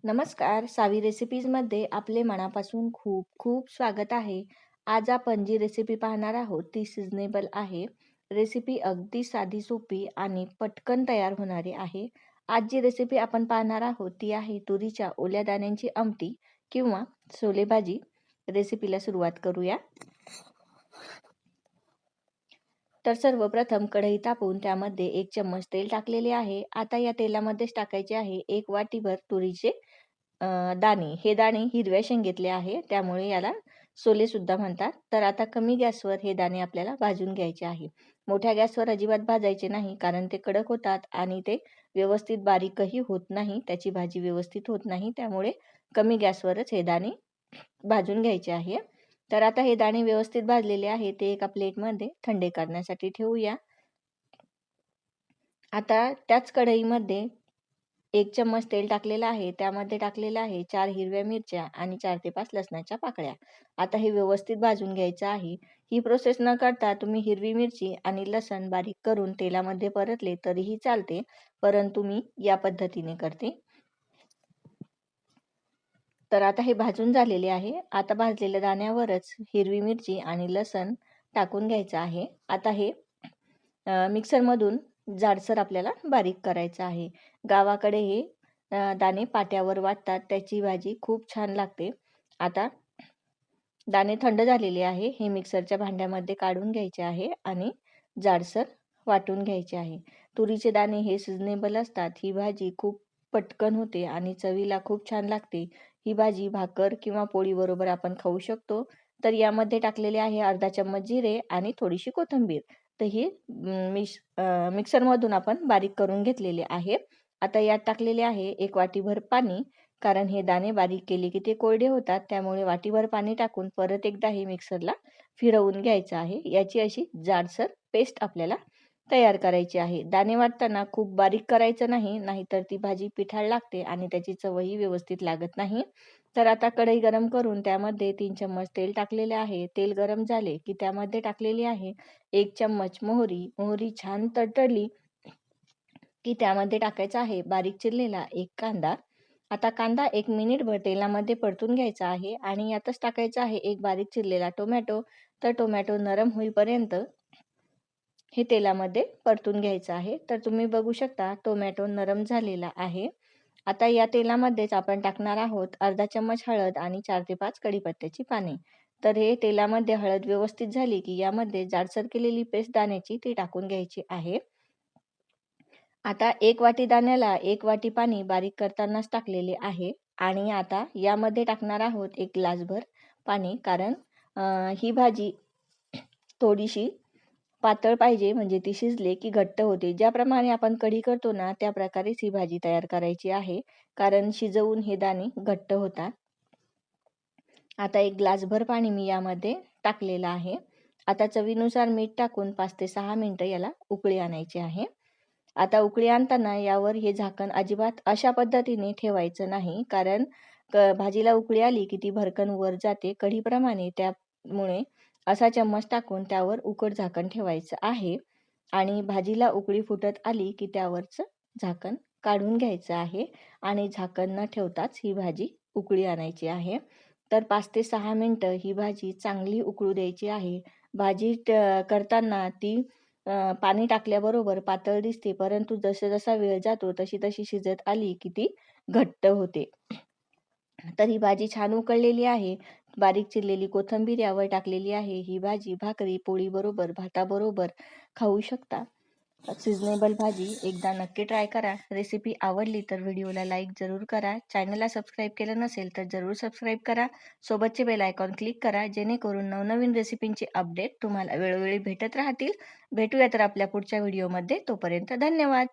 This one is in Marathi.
नमस्कार, सावी रेसिपीजमध्ये आपले मनापासून खूप खूप स्वागत आहे. आज आपण जी रेसिपी पाहणार आहोत ती सीझनेबल आहे. रेसिपी अगदी साधी सोपी आणि पटकन तयार होणारी आहे. आज जी रेसिपी आपण पाहणार आहोत ती आहे तुरीच्या ओल्या दाण्यांची आमटी किंवा छोले भाजी. रेसिपीला सुरुवात करूया. तर सर्वप्रथम कढई तापवून त्यामध्ये 1 चम्मच तेल टाकलेले आहे. आता या तेलामध्येच टाकायचे आहे 1 वाटीभर तुरीचे दाणे. हे दाणे हिरव्या शेंगेतले आहे, त्यामुळे याला सोले सुद्धा म्हणतात. तर आता कमी गॅसवर हे दाणे आपल्याला भाजून घ्यायचे आहे. मोठ्या गॅसवर अजिबात भाजायचे नाही, कारण ते कडक होतात आणि ते व्यवस्थित बारीकही होत नाही. त्याची भाजी व्यवस्थित होत नाही. त्यामुळे कमी गॅसवरच हे दाणे भाजून घ्यायचे आहे. तर आता हे दाणे व्यवस्थित भाजलेले आहे ते एका प्लेटमध्ये थंडे करण्यासाठी ठेवूया. आता त्याच कढईमध्ये 1 चम्मच तेल टाकलेलं आहे. त्यामध्ये टाकलेलं आहे 4 हिरव्या मिरच्या आणि 4 ते 5 लसणाच्या पाकळ्या. आता हे व्यवस्थित भाजून घ्यायचं आहे. ही प्रोसेस न करता तुम्ही हिरवी मिरची आणि लसण बारीक करून तेलामध्ये परतले तरीही चालते, परंतु मी या पद्धतीने करते. तर आता हे भाजून झालेले आहे. आता भाजलेल्या दाण्यावरच हिरवी मिरची आणि लसण टाकून घ्यायचं आहे. आता हे मिक्सरमधून जाडसर आपल्याला बारीक करायचं आहे. गावाकडे हे दाणे पाट्यावर वाटतात. त्याची भाजी खूप छान लागते. आता दाणे थंड झालेले आहे. हे मिक्सरच्या भांड्यामध्ये काढून घ्यायचे आहे आणि जाडसर वाटून घ्यायचे आहे. तुरीचे दाणे हे सीझनेबल असतात. ही भाजी खूप पटकन होते आणि चवीला खूप छान लागते. ही भाजी भाकर किंवा पोळीबरोबर आपण खाऊ शकतो. तर यामध्ये टाकलेले आहे अर्धा चम्मच जिरे आणि थोडीशी कोथिंबीर. तर ही मिक्सरमधून आपण बारीक करून घेतलेले आहे. आता यात टाकलेले आहे 1 वाटीभर पाणी. कारण हे दाणे बारीक केले की ते कोरडे होतात. त्यामुळे वाटीभर पाणी टाकून परत एकदा हे मिक्सरला फिरवून घ्यायचं आहे. याची अशी जाडसर पेस्ट आपल्याला तयार करायची आहे. दाणे वाटताना खूप बारीक करायचं नाही, नाहीतर ती भाजी पिठाळ लागते आणि त्याची चवही व्यवस्थित लागत नाही. तर आता कढई गरम करून त्यामध्ये 3 चम्मच तेल टाकलेले आहे. तेल गरम झाले की त्यामध्ये टाकलेली आहे 1 चम्मच मोहरी. मोहरी छान तडतडली की त्यामध्ये टाकायचा आहे बारीक चिरलेला 1 कांदा. आता कांदा 1 मिनिटभर तेलामध्ये परतून घ्यायचा आहे आणि यातच टाकायचा आहे 1 बारीक चिरलेला टोमॅटो. तर टोमॅटो नरम होईपर्यंत हे तेलामध्ये परतून घ्यायचं आहे. तर तुम्ही बघू शकता टोमॅटो नरम झालेला आहे. आता या तेलामध्येच आपण टाकणार आहोत अर्धा चम्मच हळद आणि 4 ते 5 कढीपत्त्याची पाने. तर हे तेलामध्ये हळद व्यवस्थित झाली की यामध्ये जाडसर केलेली पेस्ट दाण्याची ती टाकून घ्यायची आहे. आता 1 वाटी दाण्याला 1 वाटी पाणी बारीक करतानाच टाकलेले आहे आणि आता यामध्ये टाकणार आहोत 1 ग्लासभर पाणी. कारण ही भाजी थोडीशी पातळ पाहिजे, म्हणजे ती शिजले की घट्ट होते. ज्याप्रमाणे आपण कढी करतो ना, त्या प्रकारेच ही भाजी तयार करायची आहे. कारण शिजवून हे दाणे घट्ट होतात. आता 1 ग्लासभर पाणी मी यामध्ये टाकलेलं आहे. आता चवीनुसार मीठ टाकून 5 ते 6 मिनिटं याला उकळी आणायची आहे. आता उकळी आणताना यावर हे झाकण अजिबात अशा पद्धतीने ठेवायचं नाही, कारण भाजीला उकळी आली की ती भरकन वर जाते कढीप्रमाणे. त्यामुळे असा चम्मच टाकून त्यावर उघड झाकण ठेवायचं आहे आणि भाजीला उकळी फुटत आली की त्यावरचं झाकण काढून घ्यायचं आहे आणि झाकण न ठेवताच ही भाजी उकळी आणायची आहे. तर 5 ते 6 मिनिटं ही भाजी चांगली उकळू द्यायची आहे. भाजी करताना ती पाणी टाकल्याबरोबर पातळ दिसते, परंतु जसा वेळ जातो तशी शिजत आली की ती घट्ट होते. तर ही भाजी छान उकळलेली आहे. बारीक चिरलेली कोथिंबीर यावर टाकलेली आहे. ही भाजी भाकरी, पोळीबरोबर, भाताबरोबर खाऊ शकता. सीझनेबल भाजी एकदा नक्की ट्राय करा. रेसिपी आवडली तर व्हिडिओला लाईक जरूर करा. चॅनलला सबस्क्राईब केलं नसेल तर जरूर सबस्क्राईब करा. सोबतचे बेल आयकॉन क्लिक करा, जेणेकरून नवनवीन रेसिपींचे अपडेट तुम्हाला वेळोवेळी भेटत राहतील. भेटूया तर आपल्या पुढच्या व्हिडिओमध्ये. तोपर्यंत धन्यवाद.